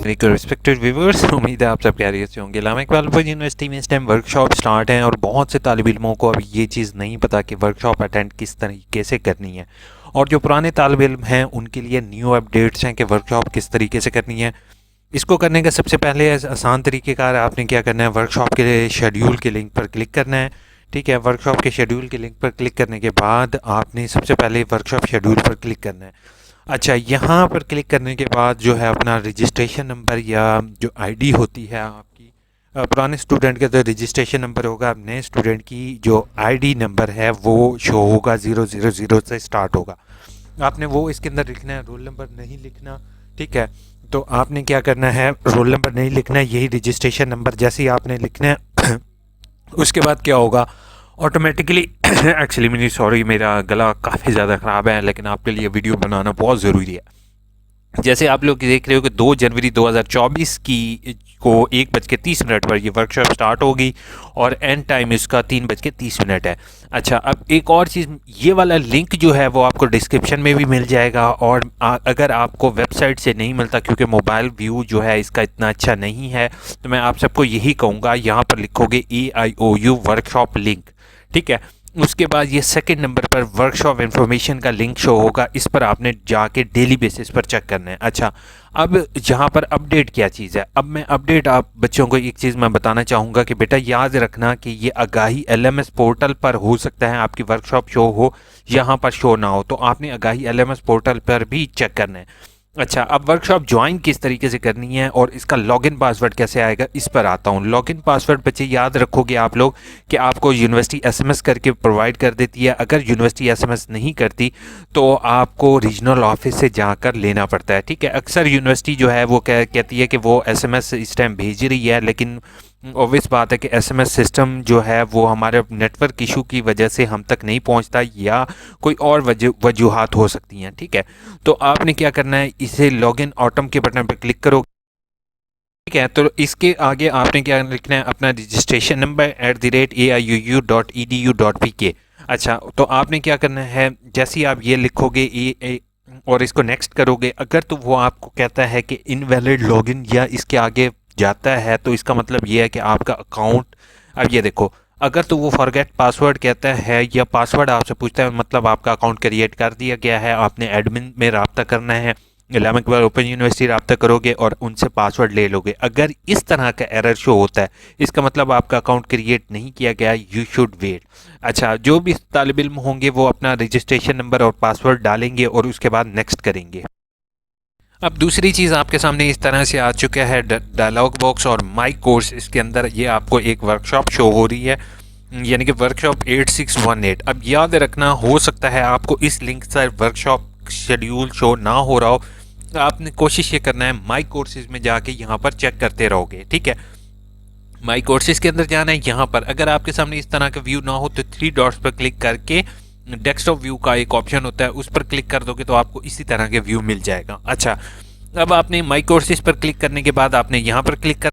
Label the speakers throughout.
Speaker 1: Respected viewers, उम्मीद है आप सब खैरियत से होंगे। इलामा इकबाल यूनिवर्सिटी में इस टाइम वर्कशॉप स्टार्ट हैं और बहुत से तालिब इल्मों को अब ये चीज़ नहीं पता कि वर्कशॉप अटेंड किस तरीके से करनी है, और जो पुराने तालिब इल्म हैं उनके लिए न्यू अपडेट्स हैं कि वर्कशॉप किस तरीके से करनी है। इसको करने का सबसे पहले आसान तरीक़ेकार आपने क्या करना है, वर्कशॉप के शेड्यूल के लिंक पर क्लिक करना है। ठीक है, वर्कशॉप के शेड्यूल के लिंक पर क्लिक करने के बाद आपने सबसे पहले वर्कशॉप शेड्यूल पर क्लिक करना है। अच्छा, यहाँ पर क्लिक करने के बाद जो है अपना रजिस्ट्रेशन नंबर या जो आईडी होती है आपकी, पुराने स्टूडेंट का तो रजिस्ट्रेशन नंबर होगा, अब नए स्टूडेंट की जो आईडी नंबर है वो शो होगा, 000 से स्टार्ट होगा। आपने वो इसके अंदर लिखना है, रोल नंबर नहीं लिखना। ठीक है, तो आपने क्या करना है, रोल नंबर नहीं लिखना है, यही रजिस्ट्रेशन नंबर जैसे ही आपने लिखना है उसके बाद क्या होगा ऑटोमेटिकली एक्चुअली मेरी सॉरी, मेरा गला काफ़ी ज़्यादा ख़राब है, लेकिन आपके लिए वीडियो बनाना बहुत ज़रूरी है। जैसे आप लोग देख रहे हो कि 2 जनवरी 2024 की को 1:30 पर ये वर्कशॉप स्टार्ट होगी और एंड टाइम इसका 3:30 है। अच्छा, अब एक और चीज़, ये वाला लिंक जो है वो आपको डिस्क्रिप्शन में भी मिल जाएगा, और अगर आपको वेबसाइट से नहीं मिलता क्योंकि मोबाइल व्यू जो है इसका इतना अच्छा नहीं है, तो मैं आप सबको यही कहूँगा, यहाँ पर लिखोगे AIOU वर्कशॉप लिंक। ठीक है, उसके बाद ये सेकंड नंबर पर वर्कशॉप इन्फॉर्मेशन का लिंक शो होगा, इस पर आपने जाके डेली बेसिस पर चेक करना है। अच्छा, अब यहाँ पर अपडेट क्या चीज़ है, अब मैं अपडेट आप बच्चों को एक चीज़ मैं बताना चाहूँगा कि बेटा याद रखना कि ये आगाही LMS पोर्टल पर हो सकता है आपकी वर्कशॉप शो हो, यहाँ पर शो ना हो, तो आपने आगाही LMS पोर्टल पर भी चेक करना है। अच्छा, अब वर्कशॉप ज्वाइन किस तरीके से करनी है और इसका लॉगिन पासवर्ड कैसे आएगा, इस पर आता हूँ। लॉगिन पासवर्ड बच्चे याद रखोगे आप लोग कि आपको यूनिवर्सिटी SMS करके प्रोवाइड कर देती है। अगर यूनिवर्सिटी SMS नहीं करती तो आपको रीजनल ऑफिस से जाकर लेना पड़ता है। ठीक है, अक्सर यूनिवर्सिटी जो है वो कहती है कि वो SMS इस टाइम भेज रही है, लेकिन ऑब्वियस बात है कि SMS सिस्टम जो है वो हमारे नेटवर्क इशू की वजह से हम तक नहीं पहुंचता, या कोई और वजूहात हो सकती हैं। ठीक है, तो आपने क्या करना है, इसे लॉगिन ऑटम के बटन पर क्लिक करो। ठीक है, तो इसके आगे आपने क्या लिखना है, अपना रजिस्ट्रेशन नंबर @aiuu.edu.pk। अच्छा, तो आपने क्या करना है, जैसे ही आप ये लिखोगे और इसको नेक्स्ट करोगे, अगर तो वो आपको कहता है कि इनवैलिड लॉगिन या इसके आगे जाता है, तो इसका मतलब ये है कि आपका अकाउंट, अब ये देखो, अगर तो वो फॉरगेट पासवर्ड कहता है या पासवर्ड आपसे पूछता है, मतलब आपका अकाउंट क्रिएट कर दिया गया है, आपने एडमिन में रब्ता करना है, इलामा इकबाल ओपन यूनिवर्सिटी रब्ता करोगे और उनसे पासवर्ड ले लोगे। अगर इस तरह का एरर शो होता है, इसका मतलब आपका अकाउंट क्रिएट नहीं किया गया, यू शुड वेट। अच्छा, जो भी तालिब इल्म होंगे वो अपना रजिस्ट्रेशन नंबर और पासवर्ड डालेंगे और उसके बाद नेक्स्ट करेंगे। अब दूसरी चीज़ आपके सामने इस तरह से आ चुका है डायलॉग बॉक्स और माई कोर्स, इसके अंदर ये आपको एक वर्कशॉप शो हो रही है, यानी कि वर्कशॉप 8618। अब याद रखना, हो सकता है आपको इस लिंक से वर्कशॉप शेड्यूल शो ना हो रहा हो, तो आपने कोशिश ये करना है माई कोर्सेज में जाके यहाँ पर चेक करते रहोगे। ठीक है, माई कोर्सेज के अंदर जाना है, यहाँ पर अगर आपके सामने इस तरह का व्यू ना हो तो 3 डॉट्स पर क्लिक करके डेस्कटॉप व्यू का एक ऑप्शन होता है, उस पर क्लिक कर दोगे तो आपको इसी तरह के व्यू मिल जाएगा। अच्छा, अब आपने माई कोर्सेज पर क्लिक करने के बाद आपने यहाँ पर क्लिक कर,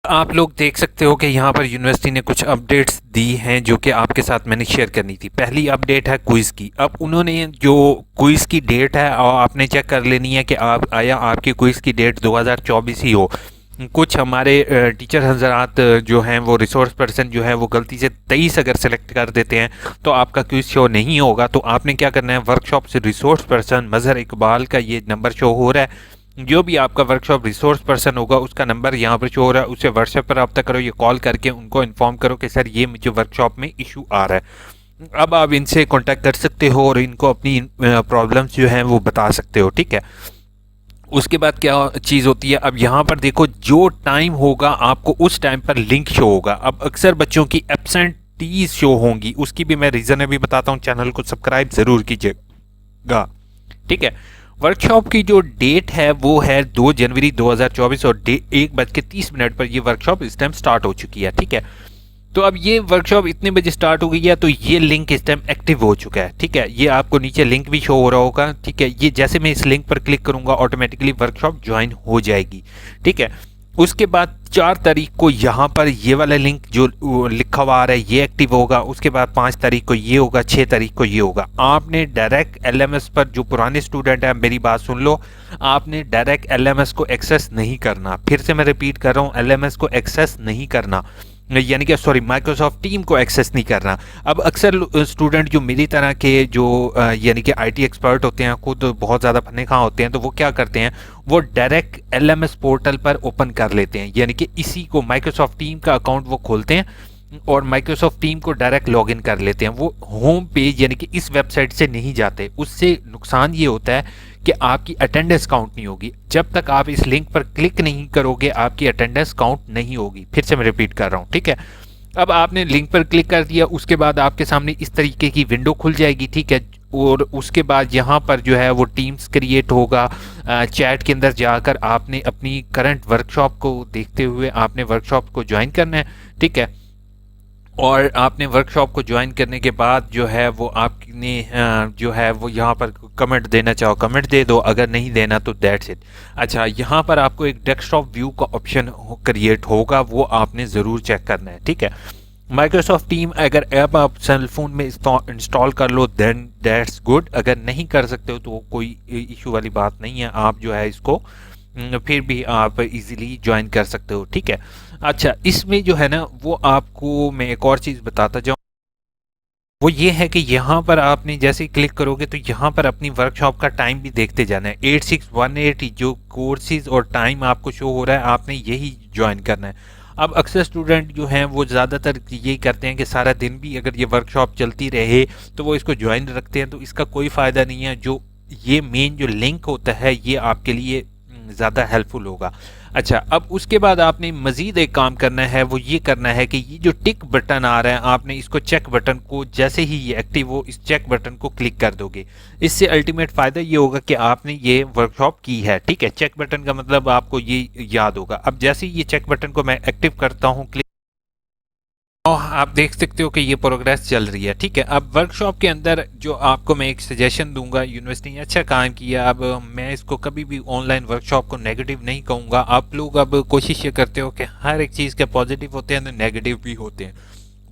Speaker 1: आप लोग देख सकते हो कि यहाँ पर यूनिवर्सिटी ने कुछ अपडेट्स दी हैं जो कि आपके साथ मैंने शेयर करनी थी। पहली अपडेट है क्विज़ की। अब उन्होंने जो क्विज़ की डेट है और आपने चेक कर लेनी है कि आप आया आपकी क्विज़ की डेट 2024 ही हो। कुछ हमारे टीचर हजरात जो हैं वो रिसोर्स पर्सन जो है वो गलती से 23 अगर सेलेक्ट कर देते हैं तो आपका क्विज शो नहीं होगा। तो आपने क्या करना है, वर्कशॉप से रिसोर्स पर्सन मज़हर इकबाल का ये नंबर शो हो रहा है, जो भी आपका वर्कशॉप रिसोर्स पर्सन होगा उसका नंबर यहाँ पर शो हो रहा है, उसे व्हाट्सएप पर रब्ता करो, ये कॉल करके उनको इन्फॉर्म करो कि सर ये मुझे वर्कशॉप में इशू आ रहा है। अब आप इनसे कॉन्टैक्ट कर सकते हो और इनको अपनी प्रॉब्लम्स जो हैं वो बता सकते हो। ठीक है, उसके बाद क्या चीज़ होती है, अब यहाँ पर देखो जो टाइम होगा आपको उस टाइम पर लिंक शो होगा। अब अक्सर बच्चों की एब्सेंटीज शो होंगी, उसकी भी मैं रीज़न अभी बताता हूँ, चैनल को सब्सक्राइब ज़रूर कीजिएगा। ठीक है, वर्कशॉप की जो डेट है वो है 2 जनवरी 2024 और 1:30 पर ये वर्कशॉप इस टाइम स्टार्ट हो चुकी है। ठीक है, तो अब ये वर्कशॉप इतने बजे स्टार्ट हो गई है, तो ये लिंक इस टाइम एक्टिव हो चुका है। ठीक है, ये आपको नीचे लिंक भी शो हो रहा होगा। ठीक है, ये जैसे मैं इस लिंक पर क्लिक करूंगा ऑटोमेटिकली वर्कशॉप ज्वाइन हो जाएगी। ठीक है, उसके बाद 4 तारीख को यहाँ पर ये वाला लिंक जो लिखा हुआ आ रहा है ये एक्टिव होगा। उसके बाद 5 तारीख को ये होगा, 6 तारीख को ये होगा। आपने डायरेक्ट एलएमएस पर, जो पुराने स्टूडेंट हैं मेरी बात सुन लो, आपने डायरेक्ट एलएमएस को एक्सेस नहीं करना। फिर से मैं रिपीट कर रहा हूँ, एलएमएस को एक्सेस नहीं करना, यानी कि सॉरी माइक्रोसॉफ्ट टीम को एक्सेस नहीं करना। अब अक्सर स्टूडेंट जो मेरी तरह के जो यानी कि आईटी एक्सपर्ट होते हैं, खुद बहुत ज़्यादा पन्ने खा होते हैं, तो वो क्या करते हैं, वो डायरेक्ट एलएमएस पोर्टल पर ओपन कर लेते हैं, यानी कि इसी को माइक्रोसॉफ्ट टीम का अकाउंट वो खोलते हैं और माइक्रोसॉफ्ट टीम को डायरेक्ट लॉगिन कर लेते हैं। वो होम पेज यानी कि इस वेबसाइट से नहीं जाते। उससे नुकसान ये होता है कि आपकी अटेंडेंस काउंट नहीं होगी। जब तक आप इस लिंक पर क्लिक नहीं करोगे आपकी अटेंडेंस काउंट नहीं होगी। फिर से मैं रिपीट कर रहा हूँ, ठीक है। अब आपने लिंक पर क्लिक कर दिया, उसके बाद आपके सामने इस तरीके की विंडो खुल जाएगी, ठीक है। और उसके बाद यहाँ पर जो है वो टीम्स क्रिएट होगा। चैट के अंदर जाकर आपने अपनी करंट वर्कशॉप को देखते हुए आपने वर्कशॉप को ज्वाइन करना है, ठीक है। और आपने वर्कशॉप को ज्वाइन करने के बाद जो है वो आपने जो है वो यहाँ पर कमेंट देना चाहो कमेंट दे दो, अगर नहीं देना तो दैट्स इट। अच्छा, यहाँ पर आपको एक डेस्कटॉप व्यू का ऑप्शन क्रिएट होगा, वो आपने ज़रूर चेक करना है, ठीक है। माइक्रोसॉफ्ट टीम अगर ऐप आप सेल फोन में इंस्टॉल कर लो देन दैट्स गुड। अगर नहीं कर सकते हो तो कोई इशू वाली बात नहीं है, आप जो है इसको फिर भी आप इजीली ज्वाइन कर सकते हो, ठीक है। अच्छा, इसमें जो है ना वो आपको मैं एक और चीज़ बताता जाऊँ, वो ये है कि यहाँ पर आपने जैसे ही क्लिक करोगे तो यहाँ पर अपनी वर्कशॉप का टाइम भी देखते जाना है। 8618 जो कोर्सेज और टाइम आपको शो हो रहा है, आपने यही ज्वाइन करना है। अब अक्सर स्टूडेंट जो हैं वो ज़्यादातर यही करते हैं कि सारा दिन भी अगर ये वर्कशॉप चलती रहे तो वो इसको ज्वाइन रखते हैं, तो इसका कोई फ़ायदा नहीं है। जो ये मेन जो लिंक होता है ये आपके लिए ज़्यादा हेल्पफुल होगा। अच्छा, अब उसके बाद आपने मज़ीद एक काम करना है, वो ये करना है कि ये जो टिक बटन आ रहा है आपने इसको चेक बटन को जैसे ही ये एक्टिव हो इस चेक बटन को क्लिक कर दोगे। इससे अल्टीमेट फ़ायदा ये होगा कि आपने ये वर्कशॉप की है, ठीक है। चेक बटन का मतलब आपको ये याद होगा। अब जैसे ही ये चेक बटन को मैं एक्टिव करता हूँ, क्लिक, आप देख सकते हो कि ये प्रोग्रेस चल रही है, ठीक है। अब वर्कशॉप के अंदर जो आपको मैं एक सजेशन दूंगा, यूनिवर्सिटी ने अच्छा काम किया। अब मैं इसको कभी भी ऑनलाइन वर्कशॉप को नेगेटिव नहीं कहूँगा। आप लोग अब कोशिश ये करते हो कि हर एक चीज़ के पॉजिटिव होते हैं तो नेगेटिव भी होते हैं।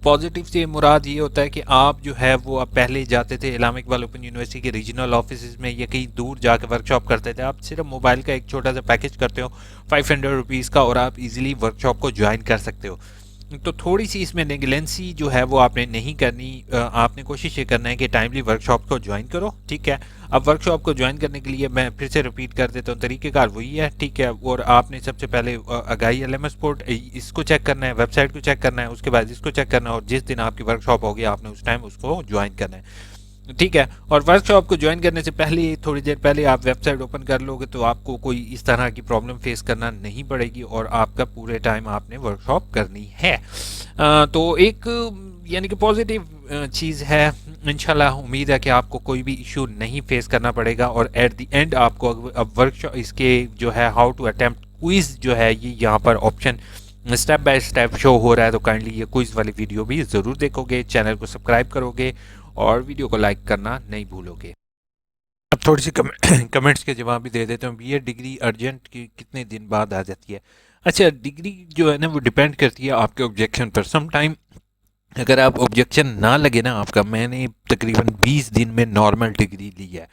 Speaker 1: पॉजिटिव से मुराद ये होता है कि आप जो है वो अब पहले जाते थे इस्लामिक इकबाल ओपन यूनिवर्सिटी के रीजनल ऑफिस में या कहीं दूर जाकर वर्कशॉप करते थे। आप सिर्फ मोबाइल का एक छोटा सा पैकेज करते हो 500 रुपीज़ का और आप इजीली वर्कशॉप को ज्वाइन कर सकते हो। तो थोड़ी सी इसमें नेगलेंसी जो है वो आपने नहीं करनी। आपने कोशिश ये करना है कि टाइमली वर्कशॉप को ज्वाइन करो, ठीक है। अब वर्कशॉप को ज्वाइन करने के लिए मैं फिर से रिपीट कर देता हूँ, तरीक़ेकार वही है, ठीक है। और आपने सबसे पहले अगाई एलएमएस पोर्ट इसको चेक करना है, वेबसाइट को चेक करना है, उसके बाद इसको चेक करना है और जिस दिन आपकी वर्कशॉप होगी आपने उस टाइम उसको ज्वाइन करना है, ठीक है। और वर्कशॉप को ज्वाइन करने से पहले थोड़ी देर पहले आप वेबसाइट ओपन कर लोगे तो आपको कोई इस तरह की प्रॉब्लम फेस करना नहीं पड़ेगी और आपका पूरे टाइम आपने वर्कशॉप करनी है। तो एक यानी कि पॉजिटिव चीज़ है। इंशाल्लाह उम्मीद है कि आपको कोई भी इशू नहीं फेस करना पड़ेगा और एट द एंड आपको अब वर्कशॉप इसके जो है हाउ टू अटेम्प्ट क्विज़ जो है ये यहाँ पर option step by step show हो रहा है। तो काइंडली ये क्विज़ वाली वीडियो भी ज़रूर देखोगे, चैनल को सब्सक्राइब करोगे और वीडियो को लाइक करना नहीं भूलोगे। अब थोड़ी सी कमेंट्स के जवाब भी दे देते हूँ। बीएड डिग्री अर्जेंट की कितने दिन बाद आ जाती है? अच्छा, डिग्री जो है ना वो डिपेंड करती है आपके ऑब्जेक्शन पर। सम टाइम अगर आप ऑब्जेक्शन ना लगे ना आपका, मैंने तकरीबन 20 दिन में नॉर्मल डिग्री ली है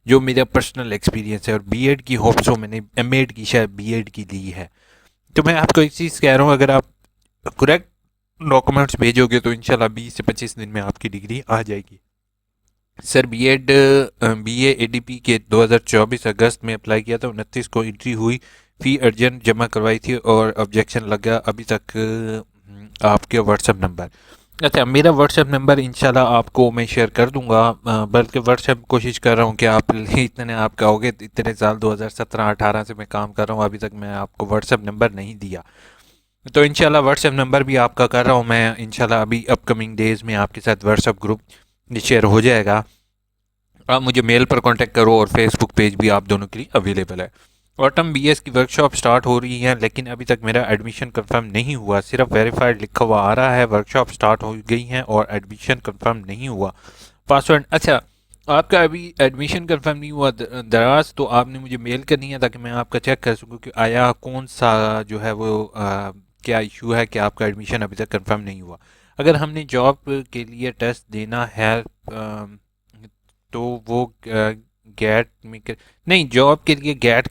Speaker 1: जो मेरा पर्सनल एक्सपीरियंस है। और बीएड की होप्स हो, मैंने एमएड की शायद बीएड की ली है। तो मैं आपको एक चीज़ कह रहा हूँ, अगर आप करेक्ट डॉक्यूमेंट्स भेजोगे तो इंशाल्लाह 20 से 25 दिन में आपकी डिग्री आ जाएगी। सर बीएड बीए एडीपी के 2024 अगस्त में अप्लाई किया था, 29 को एंट्री हुई, फ़ी अर्जेंट जमा करवाई थी और ऑब्जेक्शन लगा अभी तक। आपके व्हाट्सएप नंबर, अच्छा मेरा व्हाट्सएप नंबर इंशाल्लाह आपको मैं शेयर कर दूंगा। बल्कि व्हाट्सएप कोशिश कर रहा हूँ कि आप इतने आप कहोगे इतने साल 2017-18 से मैं काम कर रहा हूँ, अभी तक मैं आपको व्हाट्सएप नंबर नहीं दिया। तो इंशाल्लाह व्हाट्सएप नंबर भी आपका कर रहा हूँ मैं। इंशाल्लाह अभी अपकमिंग डेज़ में आपके साथ व्हाट्सएप ग्रुप शेयर हो जाएगा। आप मुझे मेल पर कांटेक्ट करो और फेसबुक पेज भी आप दोनों के लिए अवेलेबल है। ऑटम बीएस की वर्कशॉप स्टार्ट हो रही है लेकिन अभी तक मेरा एडमिशन कंफर्म नहीं हुआ, सिर्फ वेरीफाइड लिखा हुआ आ रहा है। वर्कशॉप स्टार्ट हो गई हैं और एडमिशन कंफर्म नहीं हुआ। पासवर्ड, अच्छा आपका अभी एडमिशन कंफर्म नहीं हुआ दराज, तो आपने मुझे मेल करनी है ताकि मैं आपका चेक कर सकूं कि आया कौन सा जो है वो क्या इशू है कि आपका एडमिशन अभी तक कंफर्म नहीं हुआ। अगर हमने जॉब के लिए टेस्ट देना है तो वो गैट में नहीं, जॉब के लिए गैट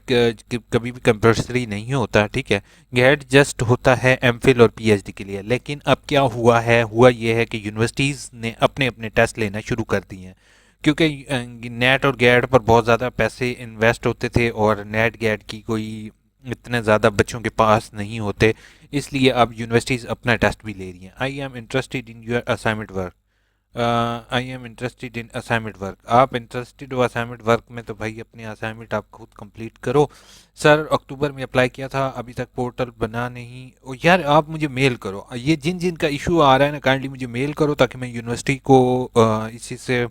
Speaker 1: कभी भी कंपल्सरी नहीं होता, ठीक है। गैट जस्ट होता है एमफिल और पीएचडी के लिए। लेकिन अब क्या हुआ है, हुआ ये है कि यूनिवर्सिटीज़ ने अपने अपने टेस्ट लेना शुरू कर दिए हैं, क्योंकि नेट और गैट पर बहुत ज़्यादा पैसे इन्वेस्ट होते थे और नेट गैट की कोई इतने ज़्यादा बच्चों के पास नहीं होते, इसलिए अब यूनिवर्सिटीज़ अपना टेस्ट भी ले रही हैं। I am interested in your assignment work. I am interested in assignment work. आप इंटरेस्टेड हो असाइनमेंट वर्क में तो भाई अपनी असाइनमेंट आप खुद कंप्लीट करो। सर अक्टूबर में अप्लाई किया था, अभी तक पोर्टल बना नहीं। ओ यार, आप मुझे मेल करो, ये जिन जिन का इशू आ रहा है ना, काइंडली मुझे मेल करो ताकि मैं यूनिवर्सिटी को इसी से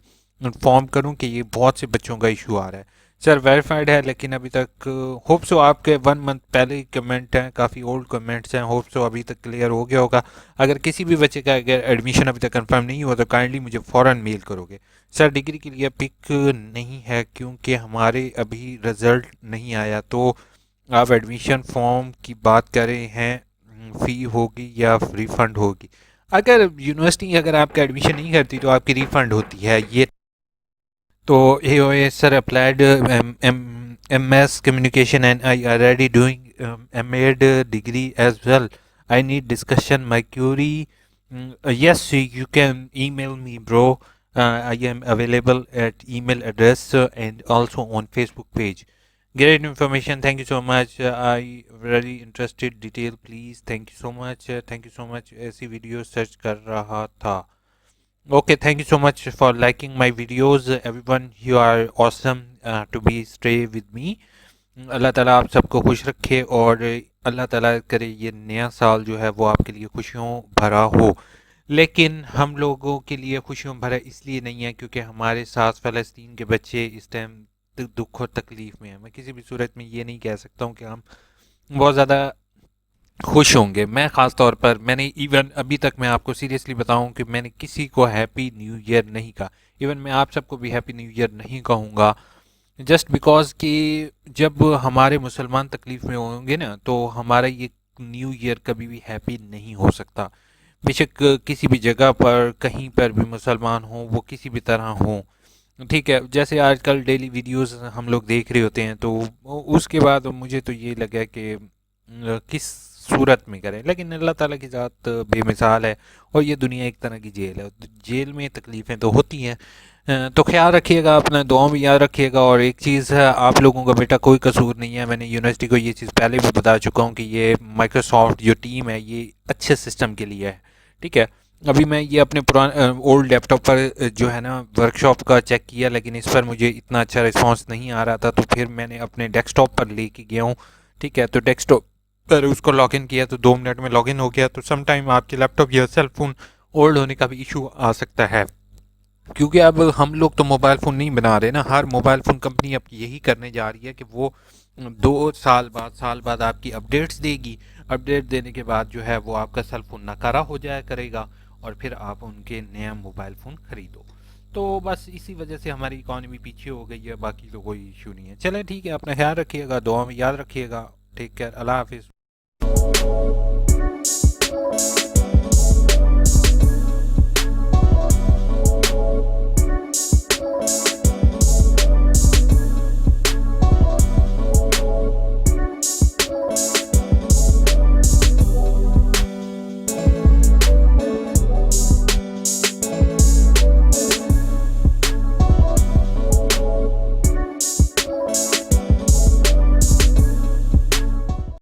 Speaker 1: इन्फॉर्म करूं कि ये बहुत से बच्चों का इशू आ रहा है। सर वेरीफाइड है लेकिन अभी तक होप सो आपके 1 मंथ पहले ही कमेंट हैं, काफ़ी ओल्ड कमेंट्स हैं, होप सो अभी तक क्लियर हो गया होगा। अगर किसी भी बच्चे का अगर एडमिशन अभी तक कंफर्म नहीं हुआ तो काइंडली मुझे फ़ौरन मेल करोगे। सर डिग्री के लिए पिक नहीं है क्योंकि हमारे अभी रिज़ल्ट नहीं आया। तो आप एडमिशन फॉर्म की बात कर रहे हैं, फ़ी होगी या रिफ़ंड होगी? अगर यूनिवर्सिटी अगर आपका एडमिशन नहीं करती तो आपकी रिफ़ंड होती है। ये तो AOS sir applied MS communication and I already doing MAd degree as well. I need discussion my query. Yes, you can email me, bro. I am available at email address and also on Facebook page. Great information. Thank you so much. I very interested detail please. Thank you so much. Thank you so much. ऐसी video search कर रहा था। Okay, thank you so much for liking my videos, everyone. You are awesome to be stay with me. अल्लाह ताला आप सबको खुश रखे और अल्लाह ताला करे ये नया साल जो है वो आपके लिए खुशियों भरा हो। लेकिन हम लोगों के लिए खुशियों भरा इसलिए नहीं है क्योंकि हमारे साथ फ़लस्तीन के बच्चे इस टाइम दुख और तकलीफ़ में हैं। मैं किसी भी सूरत में ये नहीं कह सकता हूँ कि हम बहुत ज़्यादा खुश होंगे। मैं ख़ास तौर पर मैंने इवन अभी तक मैं आपको सीरियसली बताऊं कि मैंने किसी को हैप्पी न्यू ईयर नहीं कहा। इवन मैं आप सबको भी हैप्पी न्यू ईयर नहीं कहूँगा, जस्ट बिकॉज कि जब हमारे मुसलमान तकलीफ़ में होंगे ना तो हमारा ये न्यू ईयर कभी भी हैप्पी नहीं हो सकता। बेशक किसी भी जगह पर कहीं पर भी मुसलमान हों, वो किसी भी तरह हों, ठीक है। जैसे आजकल डेली वीडियोस हम लोग देख रहे होते हैं तो उसके बाद मुझे तो ये लगा कि किस सूरत में करें। लेकिन अल्लाह ताला की ज़ात बेमिसाल है और ये दुनिया एक तरह की जेल है। जेल में तकलीफ़ें तो होती हैं। तो ख्याल रखिएगा अपना, दुआ में याद रखिएगा। और एक चीज़ है, आप लोगों का बेटा कोई कसूर नहीं है। मैंने यूनिवर्सिटी को ये चीज़ पहले भी बता चुका हूँ कि ये माइक्रोसॉफ्ट जो टीम है ये अच्छे सिस्टम के लिए है, ठीक है। अभी मैं ये अपने पुराने ओल्ड लैपटॉप पर जो है ना वर्कशॉप का चेक किया, लेकिन इस पर मुझे इतना अच्छा रिस्पांस नहीं आ रहा था, तो फिर मैंने अपने डेस्कटॉप पर लेके गया हूँ, ठीक है। तो डेस्कटॉप पर उसको लॉगिन किया तो 2 मिनट में लॉगिन हो गया। तो सम टाइम आपके लैपटॉप या सेल फोन ओल्ड होने का भी इशू आ सकता है, क्योंकि अब हम लोग तो मोबाइल फ़ोन नहीं बना रहे ना। हर मोबाइल फ़ोन कंपनी अब यही करने जा रही है कि वो 2 साल बाद आपकी अपडेट्स देगी। अपडेट देने के बाद जो है वो आपका सेल फ़ोन नकारा हो जाया करेगा और फिर आप उनके नया मोबाइल फ़ोन ख़रीदो। तो बस इसी वजह से हमारी इकॉनमी पीछे हो गई है, बाकी तो कोई इशू नहीं है। चलें ठीक है, अपना ख्याल रखिएगा, दुआ में याद रखिएगा। टेक केयर, अल्लाह हाफिज़।